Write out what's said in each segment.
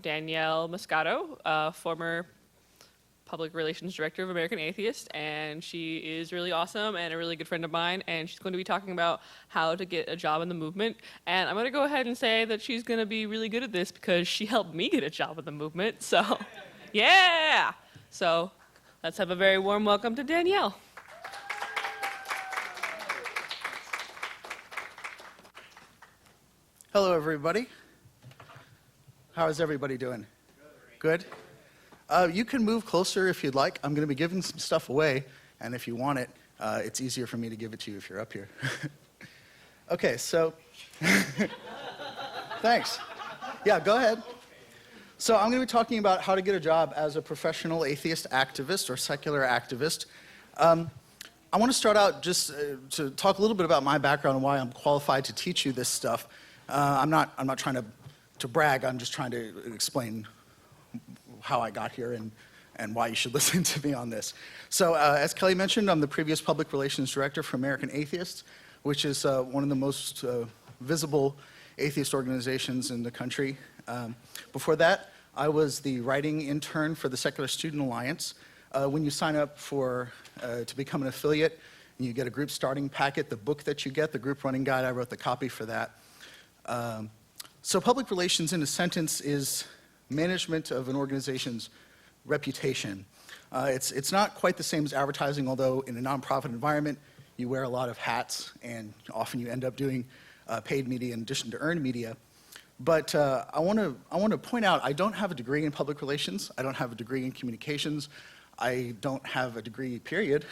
Danielle Muscato, former public relations director of American Atheist, and she is really awesome and a really good friend of mine, and she's going to be talking about how to get a job in the movement. And I'm going to go ahead and say that she's going to be really good at this because she helped me get a job in the movement, so yeah! So let's have a very warm welcome to Danielle. Hello, everybody. How is everybody doing? Good? You can move closer if you'd like. I'm going to be giving some stuff away, and if you want it, it's easier for me to give it to you if you're up here. Okay, so thanks. Yeah, go ahead. So I'm going to be talking about how to get a job as a professional atheist activist or secular activist. I want to start out just to talk a little bit about my background and why I'm qualified to teach you this stuff. I'm not trying to brag. I'm just trying to explain how I got here and why you should listen to me on this. So as Kelly mentioned, I'm the previous public relations director for American Atheist, which is one of the most visible atheist organizations in the country. Before that, I was the writing intern for the Secular Student Alliance. When you sign up to become an affiliate, and you get a group starting packet, the book that you get, the group running guide, I wrote the copy for that. So public relations, in a sentence, is management of an organization's reputation. It's not quite the same as advertising, although in a nonprofit environment, you wear a lot of hats, and often you end up doing paid media in addition to earned media. But I want to point out, I don't have a degree in public relations. I don't have a degree in communications. I don't have a degree, period.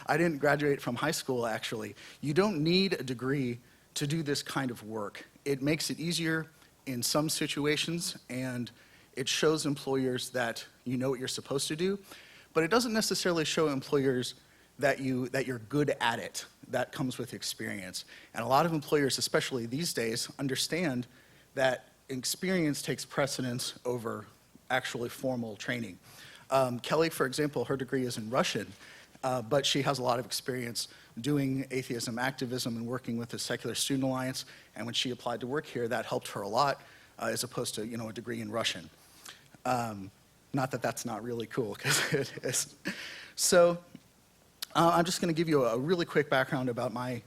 I didn't graduate from high school, actually. You don't need a degree to do this kind of work. It makes it easier in some situations, and it shows employers that you know what you're supposed to do, but it doesn't necessarily show employers that you're good at it. That comes with experience. And a lot of employers, especially these days, understand that experience takes precedence over actually formal training. Kelly, for example, her degree is in Russian, but she has a lot of experience doing atheism activism and working with the Secular Student Alliance, and when she applied to work here, that helped her a lot, as opposed to a degree in Russian. Not that that's not really cool, because it is. So I'm just going to give you a really quick background about my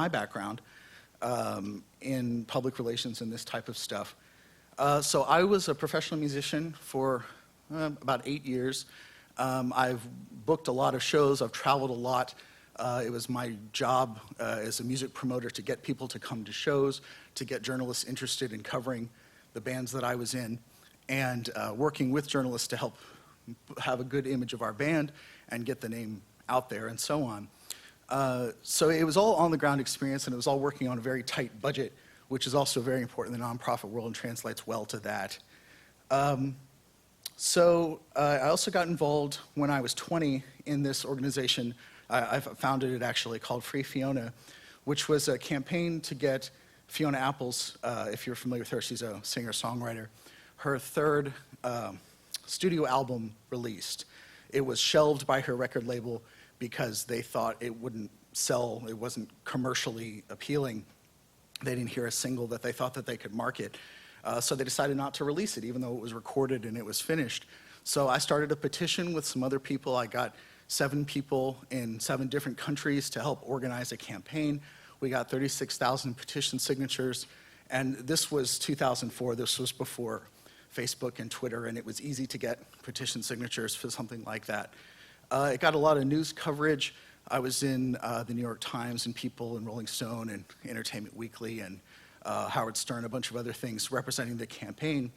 background in public relations and this type of stuff. So I was a professional musician for about 8 years. I've booked a lot of shows. I've traveled a lot. It was my job as a music promoter to get people to come to shows, to get journalists interested in covering the bands that I was in, and working with journalists to help have a good image of our band and get the name out there and so on. So it was all on-the-ground experience, and it was all working on a very tight budget, which is also very important in the nonprofit world and translates well to that. So I also got involved when I was 20 in this organization. I founded it actually, called Free Fiona, which was a campaign to get Fiona Apple's, if you're familiar with her, she's a singer-songwriter, her third studio album released. It was shelved by her record label because they thought it wouldn't sell, it wasn't commercially appealing. They didn't hear a single that they thought that they could market. So they decided not to release it, even though it was recorded and it was finished. So I started a petition with some other people. I got 7 people in 7 different countries to help organize a campaign. We got 36,000 petition signatures, and this was 2004. This was before Facebook and Twitter, and it was easy to get petition signatures for something like that. It got a lot of news coverage. I was in the New York Times and People and Rolling Stone and Entertainment Weekly and Howard Stern, a bunch of other things representing the campaign,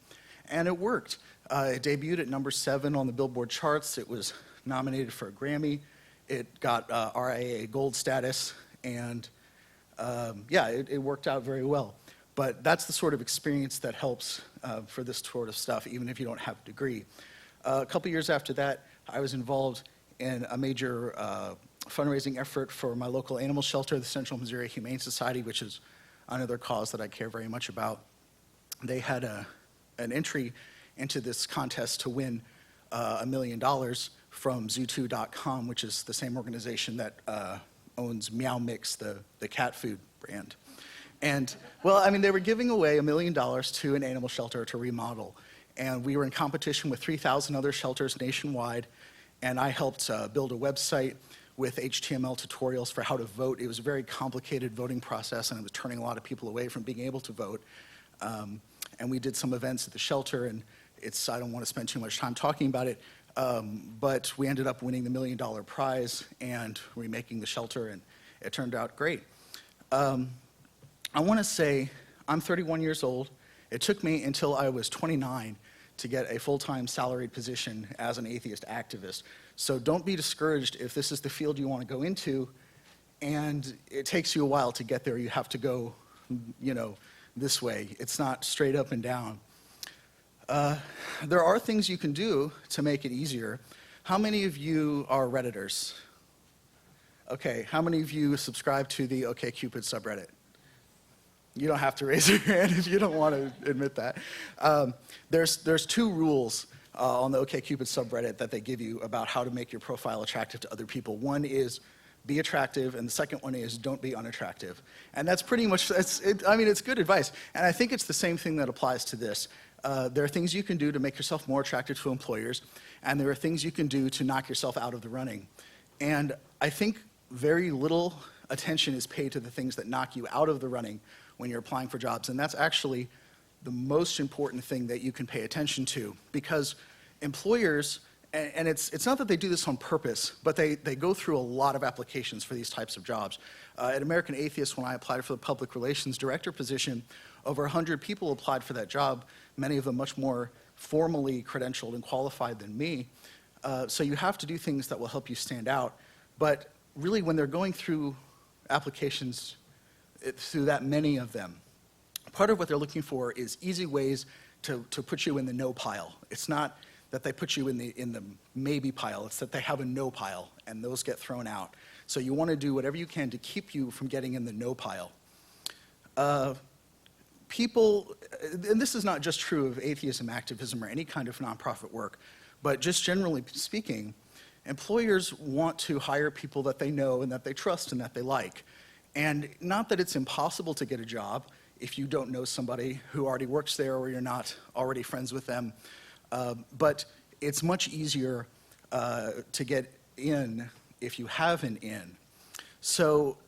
and it worked. It debuted at number 7 on the Billboard charts. It was nominated for a Grammy. It got RIAA Gold status, and yeah, it worked out very well. But that's the sort of experience that helps for this sort of stuff, even if you don't have a degree. A couple years after that, I was involved in a major fundraising effort for my local animal shelter, the Central Missouri Humane Society, which is another cause that I care very much about. They had an entry into this contest to win $1 million from Zoo2.com, which is the same organization that owns Meow Mix, the cat food brand. And, well, I mean, they were giving away $1 million to an animal shelter to remodel. and we were in competition with 3,000 other shelters nationwide, and I helped build a website with HTML tutorials for how to vote. It was a very complicated voting process, and it was turning a lot of people away from being able to vote. And we did some events at the shelter, and I don't want to spend too much time talking about it, but we ended up winning the $1 million prize and remaking the shelter, and it turned out great. I want to say I'm 31 years old. It took me until I was 29 to get a full-time salaried position as an atheist activist. So don't be discouraged if this is the field you want to go into and it takes you a while to get there. You have to go, this way. It's not straight up and down. There are things you can do to make it easier. How many of you are Redditors? Okay, how many of you subscribe to the OkCupid subreddit? You don't have to raise your hand if you don't want to admit that. There's 2 rules on the OkCupid subreddit that they give you about how to make your profile attractive to other people. One is be attractive, and the second one is don't be unattractive. And that's pretty much, it's good advice. And I think it's the same thing that applies to this. There are things you can do to make yourself more attractive to employers, and there are things you can do to knock yourself out of the running. And I think very little attention is paid to the things that knock you out of the running when you're applying for jobs, and that's actually the most important thing that you can pay attention to, because employers, and it's not that they do this on purpose, but they go through a lot of applications for these types of jobs. At American Atheist, when I applied for the public relations director position, over 100 people applied for that job, many of them much more formally credentialed and qualified than me. So you have to do things that will help you stand out, but really when they're going through applications, through that many of them, part of what they're looking for is easy ways to put you in the no pile. It's not that they put you in the maybe pile, it's that they have a no pile, and those get thrown out. So you want to do whatever you can to keep you from getting in the no pile. People, and this is not just true of atheism, activism, or any kind of nonprofit work, but just generally speaking, employers want to hire people that they know and that they trust and that they like. And not that it's impossible to get a job if you don't know somebody who already works there or you're not already friends with them, but it's much easier to get in if you have an in. So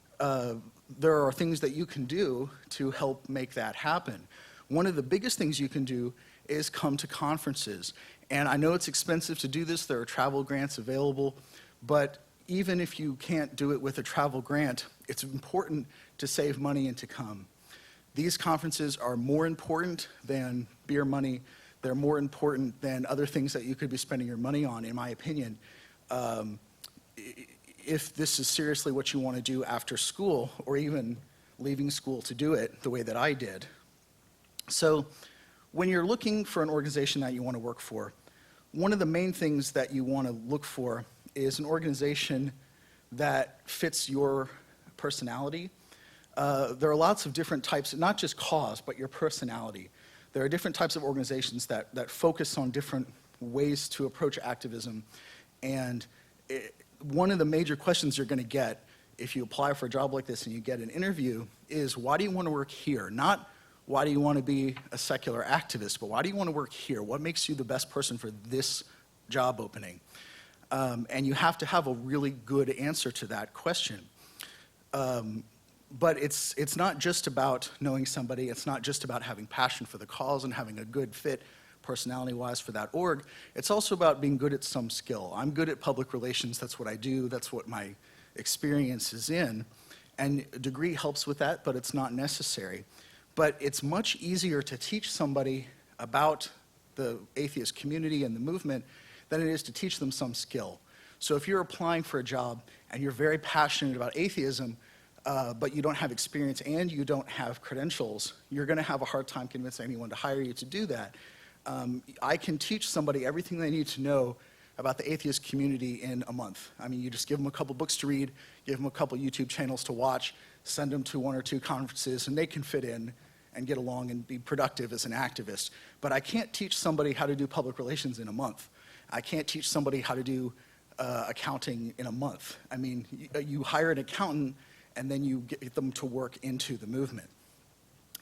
there are things that you can do to help make that happen. One of the biggest things you can do is come to conferences. And I know it's expensive to do this. There are travel grants available, but even if you can't do it with a travel grant, it's important to save money and to come. These conferences are more important than beer money. They're more important than other things that you could be spending your money on, in my opinion. If this is seriously what you want to do after school, or even leaving school to do it the way that I did. So when you're looking for an organization that you want to work for, one of the main things that you want to look for is an organization that fits your personality. There are lots of different types, not just cause, but your personality. There are different types of organizations that focus on different ways to approach activism. And one of the major questions you're going to get if you apply for a job like this and you get an interview is, why do you want to work here? Not why do you want to be a secular activist, but why do you want to work here? What makes you the best person for this job opening? And you have to have a really good answer to that question. But it's not just about knowing somebody. It's not just about having passion for the cause and having a good fit personality-wise for that org. It's also about being good at some skill. I'm good at public relations. That's what I do. That's what my experience is in. And a degree helps with that, but it's not necessary. But it's much easier to teach somebody about the atheist community and the movement than it is to teach them some skill. So if you're applying for a job and you're very passionate about atheism, but you don't have experience and you don't have credentials, you're going to have a hard time convincing anyone to hire you to do that. I can teach somebody everything they need to know about the atheist community in a month. I mean, you just give them a couple books to read, give them a couple YouTube channels to watch, send them to 1 or 2 conferences, and they can fit in and get along and be productive as an activist. But I can't teach somebody how to do public relations in a month. I can't teach somebody how to do accounting in a month. I mean, you hire an accountant and then you get them to work into the movement.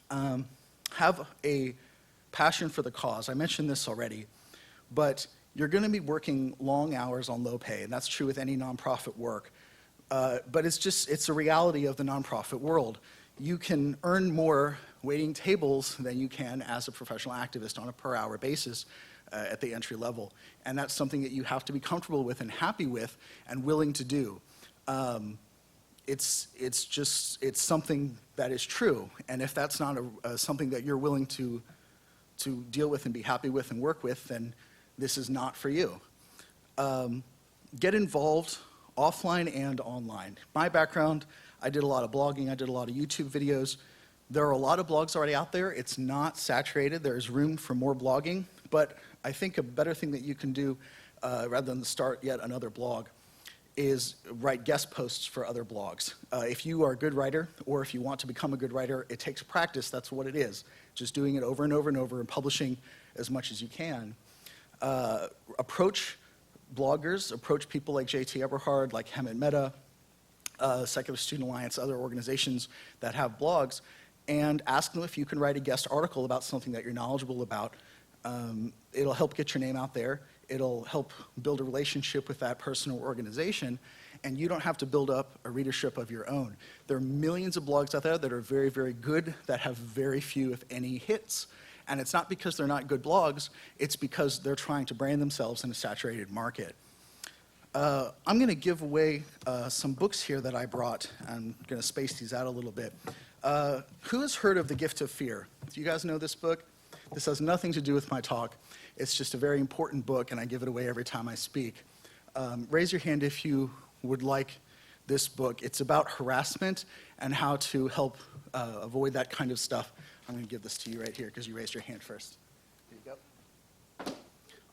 Have a passion for the cause. I mentioned this already, but you're going to be working long hours on low pay, and that's true with any nonprofit work. But it's a reality of the nonprofit world. You can earn more waiting tables than you can as a professional activist on a per hour basis at the entry level. And that's something that you have to be comfortable with and happy with and willing to do. It's something that is true. And if that's not something that you're willing to deal with and be happy with and work with, then this is not for you. Get involved offline and online. My background, I did a lot of blogging, I did a lot of YouTube videos. There are a lot of blogs already out there. It's not saturated. There's room for more blogging, but I think a better thing that you can do, rather than start yet another blog, is write guest posts for other blogs. If you are a good writer, or if you want to become a good writer, it takes practice, that's what it is. Just doing it over and over and over and publishing as much as you can. Approach bloggers, approach people like J.T. Eberhard, like Hemant Mehta, Secular Student Alliance, other organizations that have blogs, and ask them if you can write a guest article about something that you're knowledgeable about. It'll help get your name out there. It'll help build a relationship with that person or organization, and you don't have to build up a readership of your own. There are millions of blogs out there that are very, very good, that have very few, if any, hits. And it's not because they're not good blogs, it's because they're trying to brand themselves in a saturated market. I'm going to give away some books here that I brought. I'm going to space these out a little bit. Who has heard of The Gift of Fear? Do you guys know this book? This has nothing to do with my talk. It's just a very important book, and I give it away every time I speak. Raise your hand if you would like this book. It's about harassment and how to help avoid that kind of stuff. I'm going to give this to you right here because you raised your hand first. Here you go.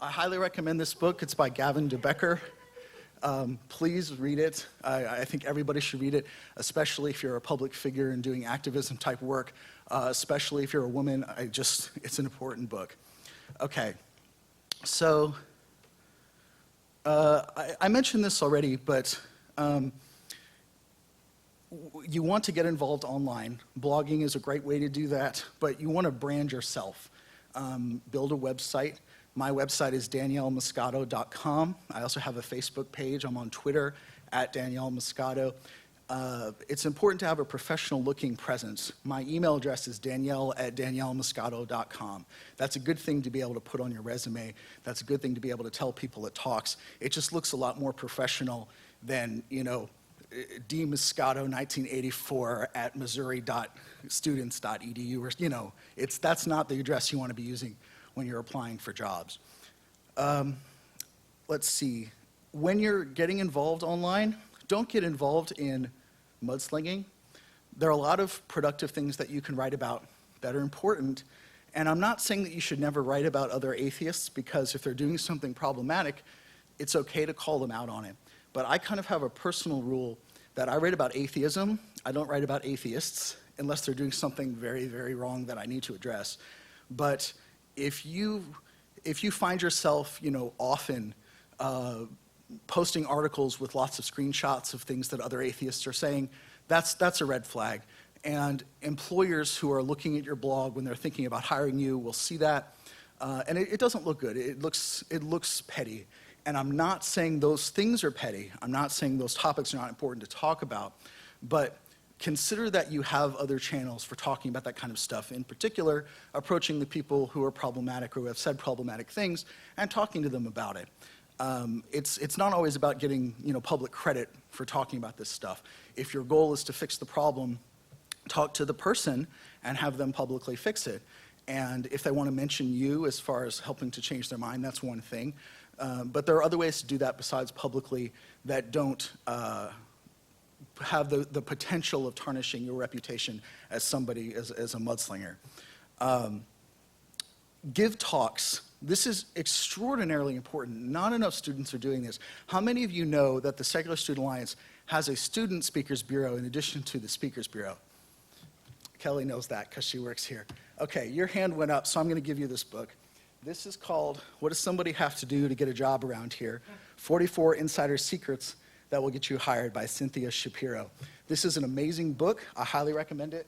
I highly recommend this book. It's by Gavin de Becker. Please read it. I think everybody should read it, especially if you're a public figure and doing activism type work, especially if you're a woman. It's an important book. Okay, so I mentioned this already, but you want to get involved online. Blogging is a great way to do that, but you want to brand yourself. Build a website. My website is daniellemuscato.com. I also have a Facebook page. I'm on Twitter at Danielle Muscato. It's important to have a professional-looking presence. My email address is danielle@daniellemuscato.com. That's a good thing to be able to put on your resume. That's a good thing to be able to tell people at talks. It just looks a lot more professional than, D. Muscato, 1984 at missouri.students.edu, or, that's not the address you want to be using when you're applying for jobs. Let's see. When you're getting involved online, don't get involved in mudslinging. There are a lot of productive things that you can write about that are important, and I'm not saying that you should never write about other atheists, because if they're doing something problematic, it's okay to call them out on it. But I kind of have a personal rule that I write about atheism. I don't write about atheists unless they're doing something very, very wrong that I need to address. But if you find yourself, often posting articles with lots of screenshots of things that other atheists are saying, that's a red flag. And employers who are looking at your blog when they're thinking about hiring you will see that, and it doesn't look good. It looks petty. And I'm not saying those things are petty. I'm not saying those topics are not important to talk about, but consider that you have other channels for talking about that kind of stuff, in particular, approaching the people who are problematic or who have said problematic things and talking to them about it. It's not always about getting public credit for talking about this stuff. If your goal is to fix the problem, talk to the person and have them publicly fix it. And if they want to mention you as far as helping to change their mind, that's one thing. But there are other ways to do that besides publicly that don't have the potential of tarnishing your reputation as somebody, as a mudslinger. Give talks. This is extraordinarily important. Not enough students are doing this. How many of you know that the Secular Student Alliance has a Student Speakers Bureau in addition to the Speakers Bureau? Kelly knows that because she works here. Okay, your hand went up, so I'm going to give you this book. This is called What Does Somebody Have to Do to Get a Job Around Here? 44 Insider Secrets That Will Get You Hired by Cynthia Shapiro. This is an amazing book. I highly recommend it.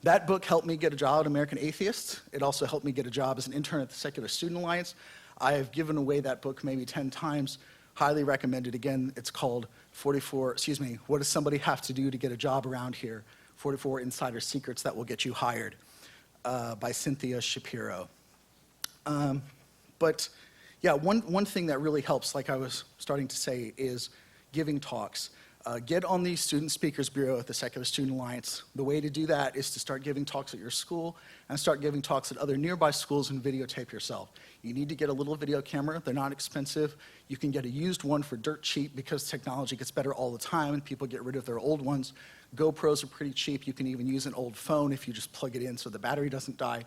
That book helped me get a job at American Atheist. It also helped me get a job as an intern at the Secular Student Alliance. I have given away that book maybe 10 times. Highly recommended. Again, it's called What Does Somebody Have to Do to Get a Job Around Here? 44 Insider Secrets That Will Get You Hired by Cynthia Shapiro. But yeah, one thing that really helps, like I was starting to say, is giving talks. Get on the Student Speakers Bureau at the Secular Student Alliance. The way to do that is to start giving talks at your school and start giving talks at other nearby schools and videotape yourself. You need to get a little video camera. They're not expensive. You can get a used one for dirt cheap because technology gets better all the time and people get rid of their old ones. GoPros are pretty cheap. You can even use an old phone if you just plug it in so the battery doesn't die.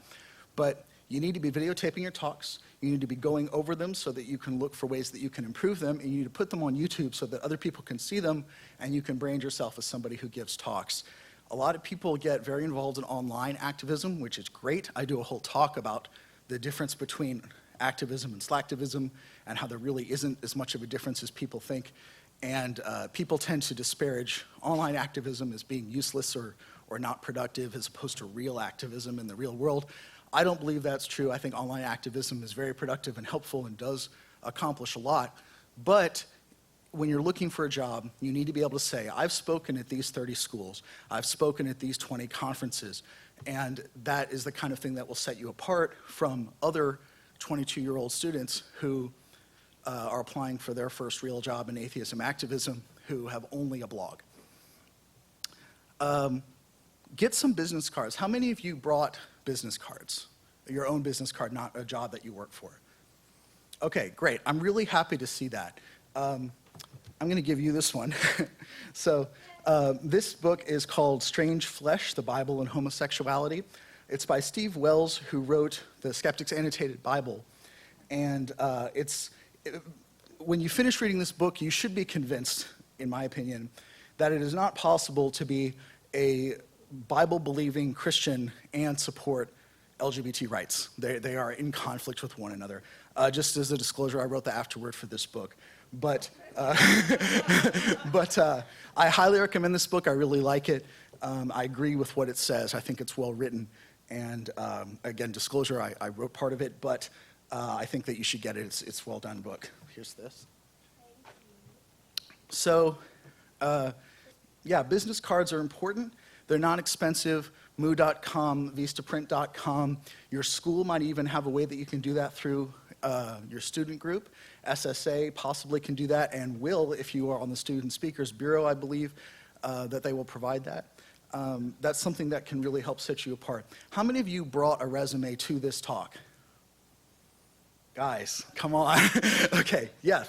But you need to be videotaping your talks. You need to be going over them so that you can look for ways that you can improve them, and you need to put them on YouTube so that other people can see them, and you can brand yourself as somebody who gives talks. A lot of people get very involved in online activism, which is great. I do a whole talk about the difference between activism and slacktivism and how there really isn't as much of a difference as people think. And people tend to disparage online activism as being useless or not productive as opposed to real activism in the real world. I don't believe that's true. I think online activism is very productive and helpful and does accomplish a lot. But when you're looking for a job, you need to be able to say, I've spoken at these 30 schools, I've spoken at these 20 conferences, and that is the kind of thing that will set you apart from other 22-year-old students who are applying for their first real job in atheism activism who have only a blog. Get some business cards. How many of you brought business cards? Your own business card, not a job that you work for. Okay, great. I'm really happy to see that. I'm going to give you this one. So this book is called Strange Flesh, The Bible and Homosexuality. It's by Steve Wells, who wrote the Skeptic's Annotated Bible. And when you finish reading this book, you should be convinced, in my opinion, that it is not possible to be a Bible-believing Christian and support LGBT rights. They are in conflict with one another. Just as a disclosure, I wrote the afterword for this book. But I highly recommend this book. I really like it. I agree with what it says. I think it's well written. And again, disclosure, I wrote part of it, but I think that you should get it. It's a well-done book. Here's this. So, yeah, business cards are important. They're not expensive. Moo.com, Vistaprint.com. Your school might even have a way that you can do that through your student group. SSA possibly can do that and will if you are on the Student Speakers Bureau, I believe, that they will provide that. That's something that can really help set you apart. How many of you brought a resume to this talk? Guys, come on. Okay, yeah.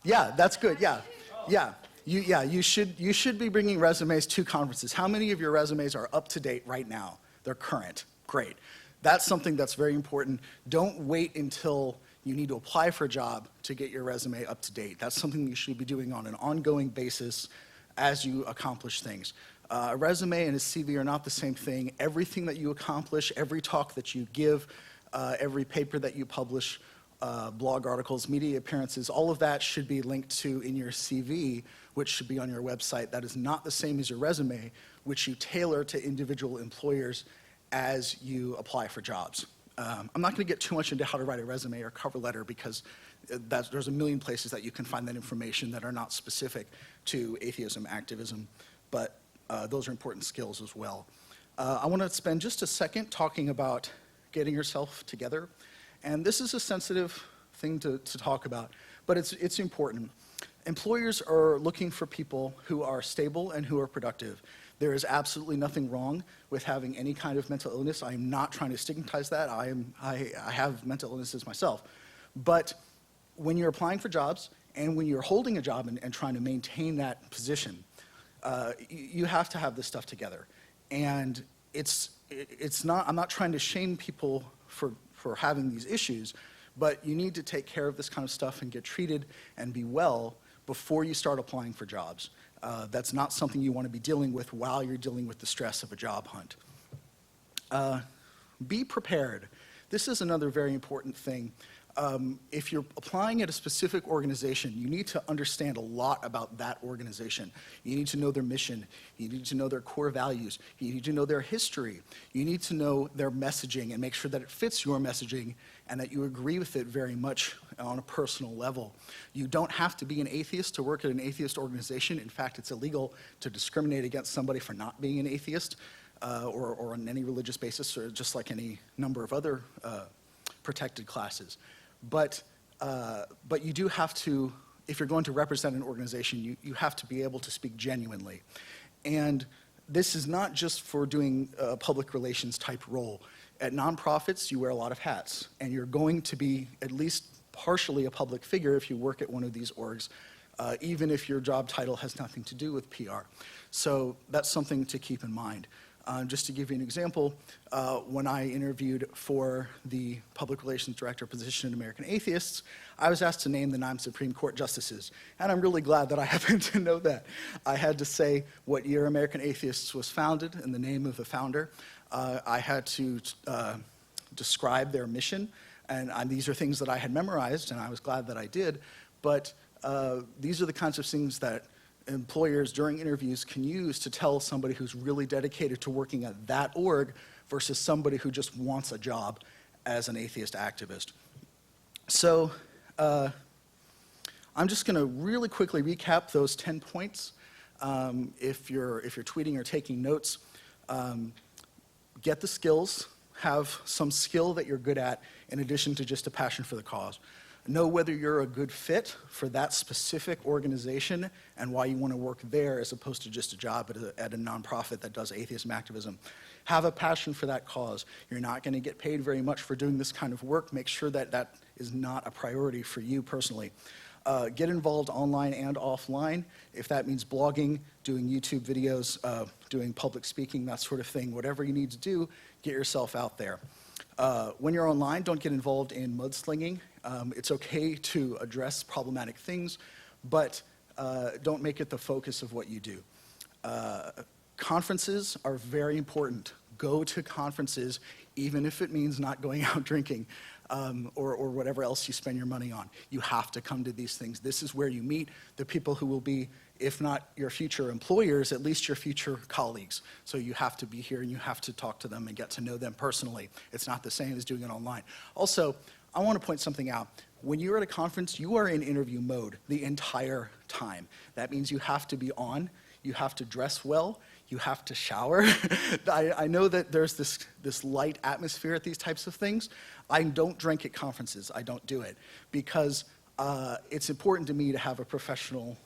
Yeah, that's good, yeah. Yeah. You should be bringing resumes to conferences. How many of your resumes are up to date right now? They're current. Great. That's something that's very important. Don't wait until you need to apply for a job to get your resume up to date. That's something you should be doing on an ongoing basis as you accomplish things. A resume and a CV are not the same thing. Everything that you accomplish, every talk that you give, every paper that you publish, blog articles, media appearances, all of that should be linked to in your CV, which should be on your website. That is not the same as your resume, which you tailor to individual employers as you apply for jobs. I'm not going to get too much into how to write a resume or cover letter because there's a million places that you can find that information that are not specific to atheism activism, but those are important skills as well. I want to spend just a second talking about getting yourself together. And this is a sensitive thing to talk about, but it's important. Employers are looking for people who are stable and who are productive. There is absolutely nothing wrong with having any kind of mental illness. I am not trying to stigmatize that. I have mental illnesses myself. But when you're applying for jobs and when you're holding a job and trying to maintain that position, you have to have this stuff together. And I'm not trying to shame people for having these issues, but you need to take care of this kind of stuff and get treated and be well before you start applying for jobs. That's not something you want to be dealing with while you're dealing with the stress of a job hunt. Be prepared. This is another very important thing. if you're applying at a specific organization, you need to understand a lot about that organization. You need to know their mission. You need to know their core values. You need to know their history. You need to know their messaging and make sure that it fits your messaging and that you agree with it very much on a personal level. You don't have to be an atheist to work at an atheist organization. In fact, it's illegal to discriminate against somebody for not being an atheist or on any religious basis, or just like any number of other protected classes. But you do have to, if you're going to represent an organization, you have to be able to speak genuinely. And this is not just for doing a public relations type role. At nonprofits, you wear a lot of hats, and you're going to be at least partially a public figure if you work at one of these orgs, even if your job title has nothing to do with PR. So that's something to keep in mind. Just to give you an example, when I interviewed for the public relations director position in American Atheists, I was asked to name the 9 Supreme Court justices, and I'm really glad that I happen to know that. I had to say what year American Atheists was founded and the name of the founder. I had to describe their mission, and these are things that I had memorized, and I was glad that I did, but these are the kinds of things that employers during interviews can use to tell somebody who's really dedicated to working at that org versus somebody who just wants a job as an atheist activist. So I'm just going to really quickly recap those 10 points. If you're tweeting or taking notes, get the skills, have some skill that you're good at in addition to just a passion for the cause. Know whether you're a good fit for that specific organization and why you want to work there as opposed to just a job at a nonprofit that does atheism activism. Have a passion for that cause. You're not going to get paid very much for doing this kind of work. Make sure that that is not a priority for you personally. Get involved online and offline. If that means blogging, doing YouTube videos, doing public speaking, that sort of thing, whatever you need to do, get yourself out there. When you're online, don't get involved in mudslinging. It's okay to address problematic things, but don't make it the focus of what you do. Conferences are very important. Go to conferences, even if it means not going out drinking or whatever else you spend your money on. You have to come to these things. This is where you meet the people who will be, if not your future employers, at least your future colleagues. So you have to be here and you have to talk to them and get to know them personally. It's not the same as doing it online. Also, I want to point something out. When you're at a conference, you are in interview mode the entire time. That means you have to be on, you have to dress well, you have to shower. I know that there's this light atmosphere at these types of things. I don't drink at conferences. I don't do it because it's important to me to have a professional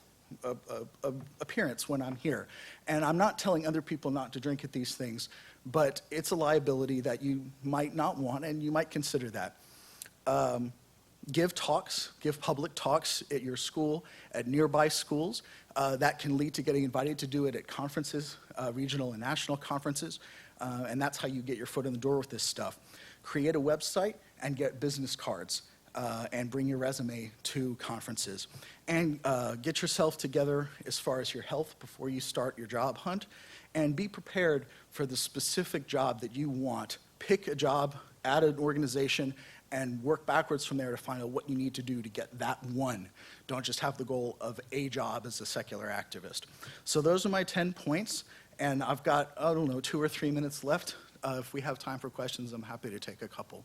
appearance when I'm here. And I'm not telling other people not to drink at these things, but it's a liability that you might not want, and you might consider that. Give talks, give public talks at your school, at nearby schools. That can lead to getting invited to do it at conferences, regional and national conferences, and that's how you get your foot in the door with this stuff. Create a website and get business cards and bring your resume to conferences. And get yourself together as far as your health before you start your job hunt, and be prepared for the specific job that you want. Pick a job at an organization and work backwards from there to find out what you need to do to get that one. Don't just have the goal of a job as a secular activist. So those are my 10 points, and I've got, I don't know, 2 or 3 minutes left. If we have time for questions, I'm happy to take a couple.